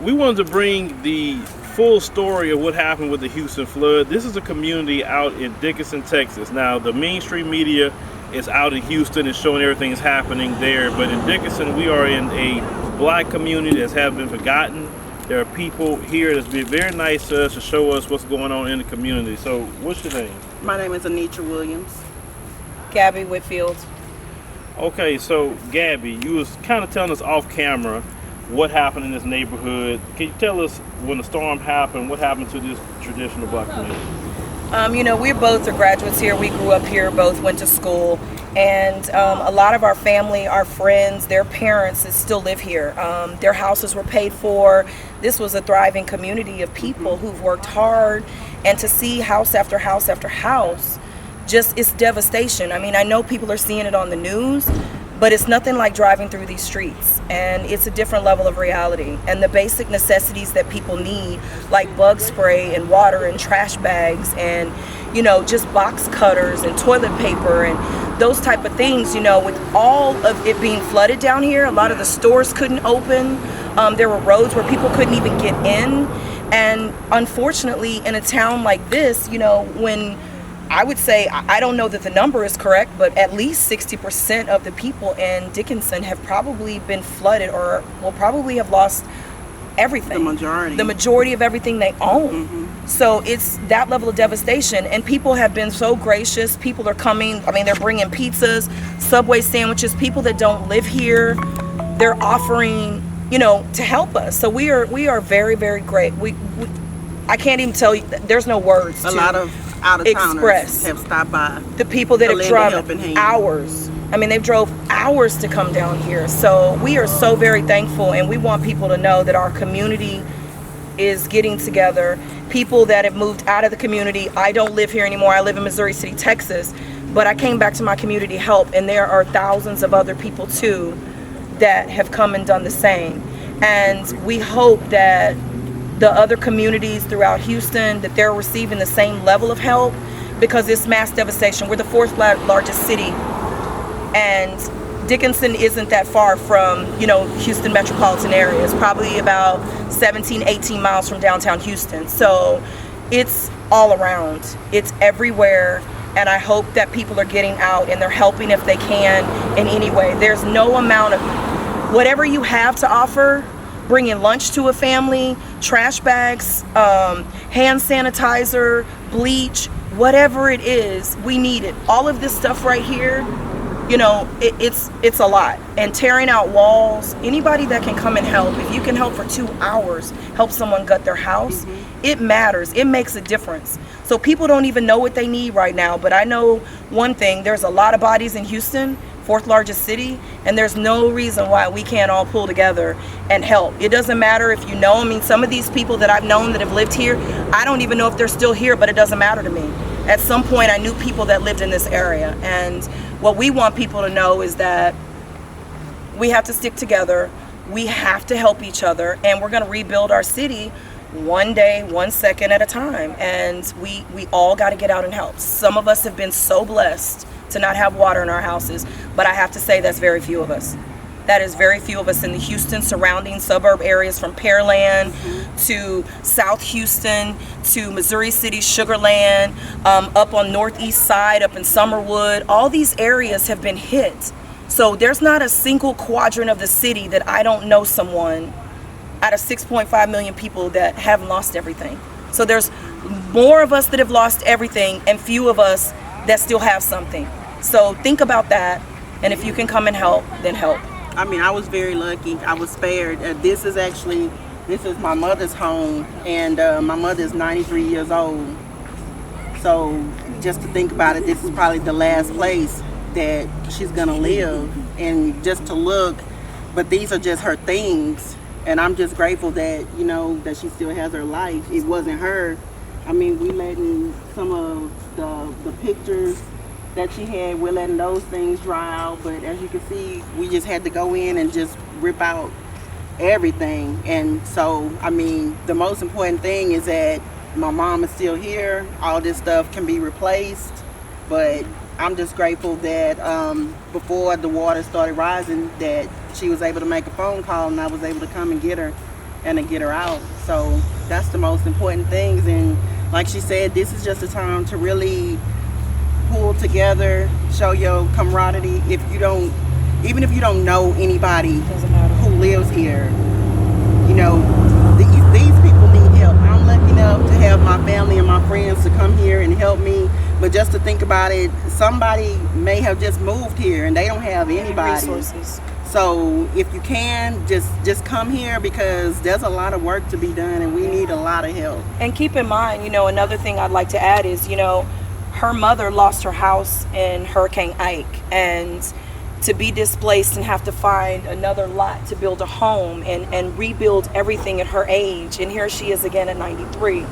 we wanted to bring the full story of what happened with the Houston flood. This is a community out in Dickinson, Texas. Now, the mainstream media is out in Houston and showing everything that's happening there, but in Dickinson, we are in a black community that has been forgotten. There are people here that's been very nice to us to show us what's going on in the community. So, what's your name? My name is Anitra Williams. Gabby Whitfield. Okay, so Gabby, you was kind of telling us off camera what happened in this neighborhood. Can you tell us when the storm happened, what happened to this traditional black community? We both are graduates here. We grew up here, both went to school. And a lot of our family, our friends, their parents still live here. Their houses were paid for. This was a thriving community of people who've worked hard. And to see house after house after house, just it's devastation. I mean, I know people are seeing it on the news, but it's nothing like driving through these streets. And it's a different level of reality. And the basic necessities that people need, like bug spray and water and trash bags and, just box cutters and toilet paper and those type of things, with all of it being flooded down here, a lot of the stores couldn't open. There were roads where people couldn't even get in. And unfortunately, in a town like this, when I would say, I don't know that the number is correct, but at least 60% of the people in Dickinson have probably been flooded or will probably have lost everything. The majority of everything they own. Mm-hmm. So it's that level of devastation. And people have been so gracious. People are coming. I mean, they're bringing pizzas, Subway sandwiches. People that don't live here, they're offering, to help us. So we are very, very great. I can't even tell you. There's no words. A lot of out-of-towners have stopped by. The people that have driven hours. I mean, they've drove hours to come down here. So we are so very thankful, and we want people to know that our community is getting together. People that have moved out of the community. I don't live here anymore. I live in Missouri City, Texas. But I came back to my community to help, and there are thousands of other people too that have come and done the same. And we hope that the other communities throughout Houston, that they're receiving the same level of help, because it's mass devastation. We're the fourth largest city, and Dickinson isn't that far from, Houston metropolitan area. It's probably about 17, 18 miles from downtown Houston. So it's all around. It's everywhere. And I hope that people are getting out and they're helping if they can in any way. There's no amount of, whatever you have to offer, bringing lunch to a family, trash bags, hand sanitizer, bleach, whatever it is, we need it. All of this stuff right here, it's a lot. And tearing out walls, anybody that can come and help, if you can help for 2 hours, help someone gut their house, it matters. It makes a difference. So people don't even know what they need right now, but I know one thing, there's a lot of bodies in Houston, fourth largest city, and there's no reason why we can't all pull together and help. It doesn't matter if you know. I mean, some of these people that I've known that have lived here, I don't even know if they're still here, but it doesn't matter to me. At some point, I knew people that lived in this area, and what we want people to know is that we have to stick together, we have to help each other, and we're going to rebuild our city one day, 1 second at a time, and we all got to get out and help. Some of us have been so blessed to not have water in our houses, but I have to say that's very few of us. That is very few of us in the Houston surrounding suburb areas, from Pearland to South Houston to Missouri City, Sugar Land, up on northeast side, up in Summerwood. All these areas have been hit. So there's not a single quadrant of the city that I don't know someone out of 6.5 million people that have lost everything. So there's more of us that have lost everything and few of us that still have something. So think about that, and if you can come and help, then help. I mean, I was very lucky. I was spared. This is my mother's home, and my mother is 93 years old. So just to think about it, this is probably the last place that she's gonna live, and just to look, but these are just her things. And I'm just grateful that, that she still has her life. It wasn't her. I mean, we letting some of the pictures that she had, we're letting those things dry out. But as you can see, we just had to go in and just rip out everything. And so, I mean, the most important thing is that my mom is still here. All this stuff can be replaced. But I'm just grateful that before the water started rising, that she was able to make a phone call and I was able to come and get her. and to get her out. So that's the most important things. And like she said, this is just a time to really pull together, show your camaraderie. Even if you don't know anybody who lives here, you know, these people need help. I'm lucky enough to have my family and my friends to come here and help me. But just to think about it, somebody may have just moved here and they don't have anybody. Resources. So if you can, just come here, because there's a lot of work to be done and we need a lot of help. And keep in mind, you know, another thing I'd like to add is, you know, her mother lost her house in Hurricane Ike, and to be displaced and have to find another lot to build a home and rebuild everything at her age. And here she is again at 93.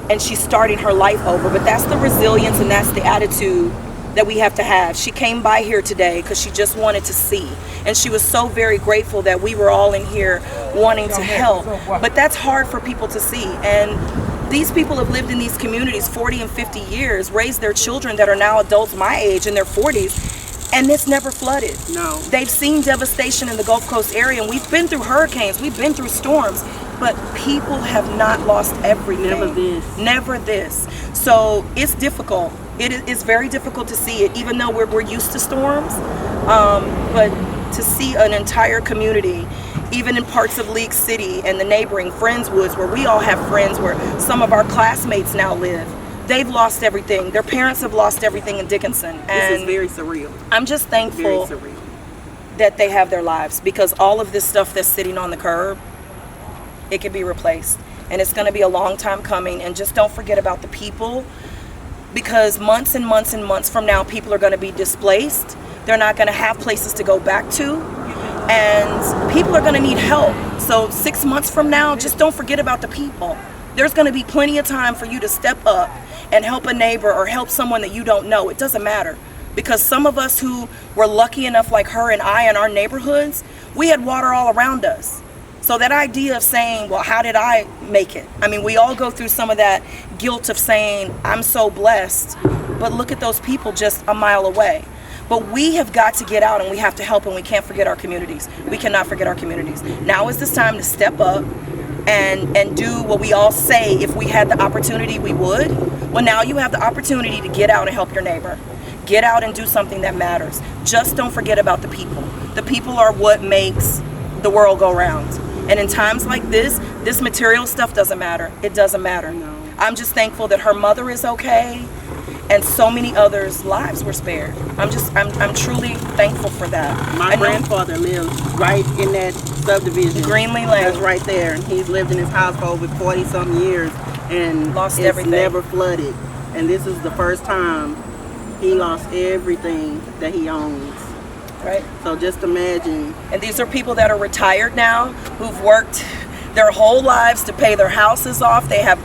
And she's starting her life over. But that's the resilience and that's the attitude that we have to have. She came by here today because she just wanted to see. And she was so very grateful that we were all in here wanting to help. But that's hard for people to see. And these people have lived in these communities 40 and 50 years, raised their children that are now adults my age in their 40s. And it's never flooded. No. They've seen devastation in the Gulf Coast area, and we've been through hurricanes, we've been through storms, but people have not lost everything. Never this. Never this. So it's difficult. It's very difficult to see it, even though we're used to storms. But to see an entire community, even in parts of League City and the neighboring Friendswoods, where we all have friends, where some of our classmates now live, they've lost everything. Their parents have lost everything in Dickinson. And this is very surreal. I'm just thankful that they have their lives, because all of this stuff that's sitting on the curb, it can be replaced. And it's going to be a long time coming. And just don't forget about the people, because months and months and months from now, people are going to be displaced. They're not going to have places to go back to. And people are going to need help. So 6 months from now, just don't forget about the people. There's going to be plenty of time for you to step up and help a neighbor or help someone that you don't know. It doesn't matter, because some of us who were lucky enough, like her and I, in our neighborhoods, we had water all around us. So that idea of saying, well, how did I make it? I mean, we all go through some of that guilt of saying, I'm so blessed, but look at those people just a mile away. But we have got to get out and we have to help, and we can't forget our communities. We cannot forget our communities. Now is this time to step up and do what we all say if we had the opportunity we would. Well, now you have the opportunity to get out and help your neighbor. Get out and do something that matters. Just don't forget about the people. The people are what makes the world go round. And in times like this material stuff doesn't matter. It doesn't matter. No. I'm just thankful that her mother is okay, and so many others' lives were spared. I'm truly thankful for that. My grandfather lives right in that subdivision. Greenlee Lane. That's right there. And he's lived in his house for over 40-some years and lost it's everything. Never flooded. And this is the first time he lost everything that he owns. Right. So just imagine. And these are people that are retired now, who've worked their whole lives to pay their houses off. They have,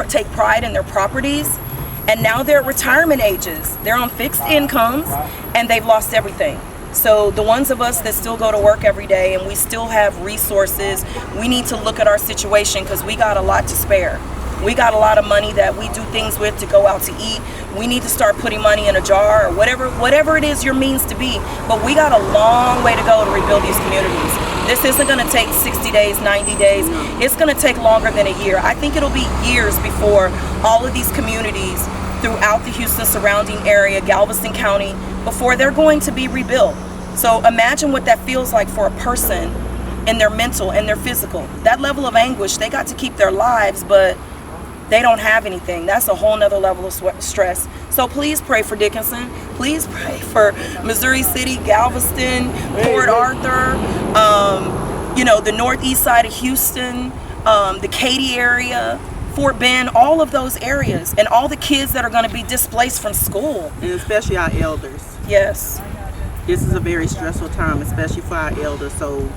take pride in their properties. And now they're at retirement ages. They're on fixed incomes and they've lost everything. So the ones of us that still go to work every day and we still have resources, we need to look at our situation, because we got a lot to spare. We got a lot of money that we do things with to go out to eat. We need to start putting money in a jar, or whatever it is your means to be. But we got a long way to go to rebuild these communities. This isn't going to take 60 days, 90 days. It's going to take longer than a year. I think it'll be years before all of these communities throughout the Houston surrounding area, Galveston County, before they're going to be rebuilt. So imagine what that feels like for a person in their mental and their physical. That level of anguish, they got to keep their lives, but they don't have anything. That's a whole nother level of stress. So please pray for Dickinson. Please pray for Missouri City, Galveston, Port Arthur, the northeast side of Houston, the Katy area, Fort Bend, all of those areas, and all the kids that are going to be displaced from school. And especially our elders. Yes. This is a very stressful time, especially for our elders. So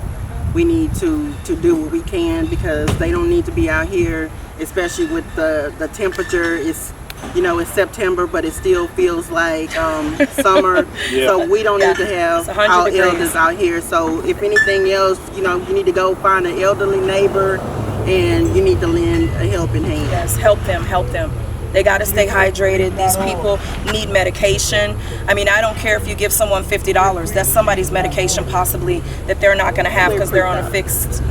we need to do what we can, because they don't need to be out here, especially with the temperature. It's September, but it still feels like summer. Yeah. So we don't need to have our elders out here. So if anything else, you need to go find an elderly neighbor and you need to lend a helping hand. Yes, help them. They got to stay hydrated. These people need medication. I mean, I don't care if you give someone $50. That's somebody's medication possibly that they're not going to have because they're on a fixed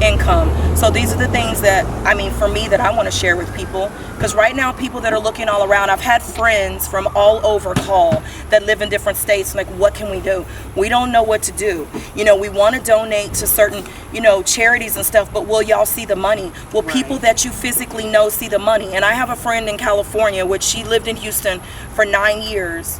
income. So these are the things that, I mean, for me, that I want to share with people, because right now people that are looking all around, I've had friends from all over call that live in different states, like, what can we do? We don't know what to do. You know, we want to donate to certain, you know, charities and stuff, but will y'all see the money? Will people that you physically know see the money? And I have a friend in California, which she lived in Houston for 9 years,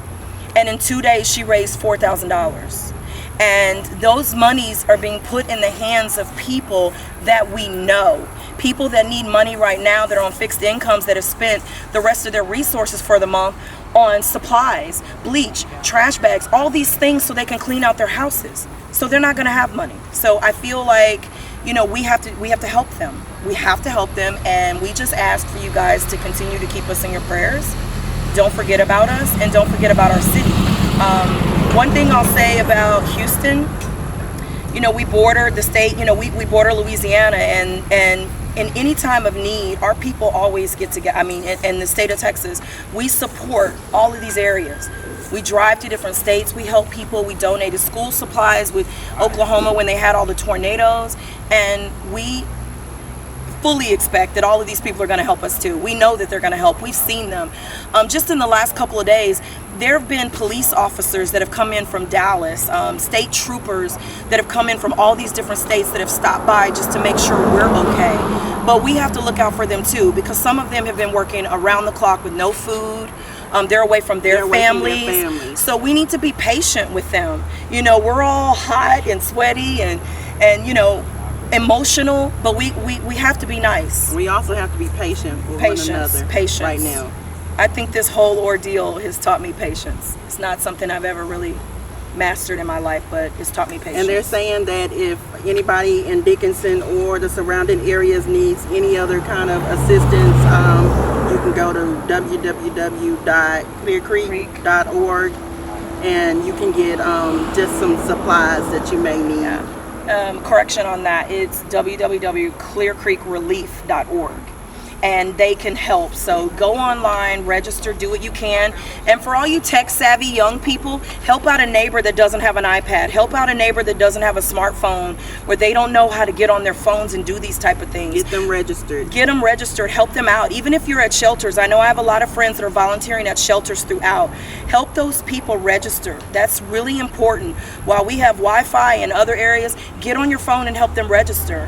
and in 2 days she raised $4,000. And those monies are being put in the hands of people that we know. People that need money right now, that are on fixed incomes, that have spent the rest of their resources for the month on supplies, bleach, trash bags, all these things so they can clean out their houses. So they're not gonna have money. So I feel like, you know, we have to help them. We have to help them, and we just ask for you guys to continue to keep us in your prayers. Don't forget about us, and don't forget about our city. One thing I'll say about Houston, you know, we border the state, you know, we border Louisiana, and in any time of need, our people always get together. I mean, in the state of Texas, we support all of these areas. We drive to different states, we help people, we donated school supplies with Oklahoma when they had all the tornadoes, and we fully expect that all of these people are going to help us too. We know that they're going to help. We've seen them. Just in the last couple of days, there have been police officers that have come in from Dallas, state troopers that have come in from all these different states that have stopped by just to make sure we're okay. But we have to look out for them too, because some of them have been working around the clock with no food. They're away from their families. So we need to be patient with them. You know, we're all hot and sweaty and you know, emotional, but we have to be nice. We also have to be patient with one another. Patience right now. I think this whole ordeal has taught me patience. It's not something I've ever really mastered in my life, but it's taught me patience. And they're saying that if anybody in Dickinson or the surrounding areas needs any other kind of assistance, you can go to www.clearcreek.org and you can get just some supplies that you may need. Yeah. Correction on that, it's www.clearcreekrelief.org, and they can help. So go online, register, do what you can. And for all you tech savvy young people, help out a neighbor that doesn't have an iPad, help out a neighbor that doesn't have a smartphone, where they don't know how to get on their phones and do these type of things. Get them registered. Get them registered, help them out. Even if you're at shelters, I know I have a lot of friends that are volunteering at shelters throughout. Help those people register. That's really important. While we have Wi-Fi in other areas, get on your phone and help them register.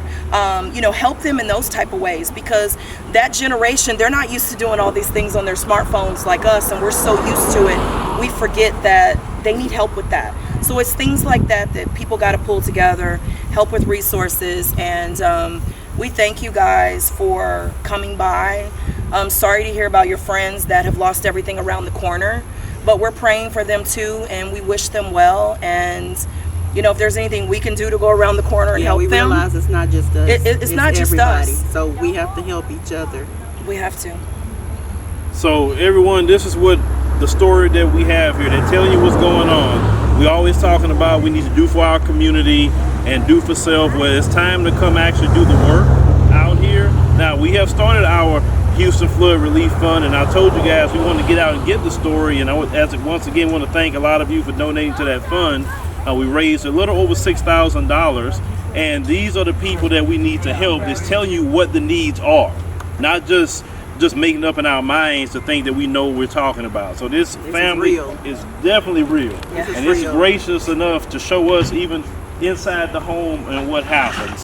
You know, help them in those type of ways, because that generation, they're not used to doing all these things on their smartphones like us, and we're so used to it, we forget that they need help with that. So it's things like that that people got to pull together, help with resources, and we thank you guys for coming by. I'm sorry to hear about your friends that have lost everything around the corner, but we're praying for them too, and we wish them well. And you know, if there's anything we can do to go around the corner and help them. We realize it's not just us. It's not just everybody. us. So we have to help each other. We have to. So everyone, this is what the story that we have here. They're telling you what's going on. We always talking about we need to do for our community and do for self. Well, it's time to come actually do the work out here. Now, we have started our Houston Flood Relief Fund, and I told you guys we want to get out and get the story. And I once again want to thank a lot of you for donating to that fund. We raised a little over $6,000, and these are the people that we need to help. It's telling you what the needs are, not just making up in our minds to think that we know what we're talking about. So this family is definitely real, and it's gracious enough to show us even inside the home and what happens.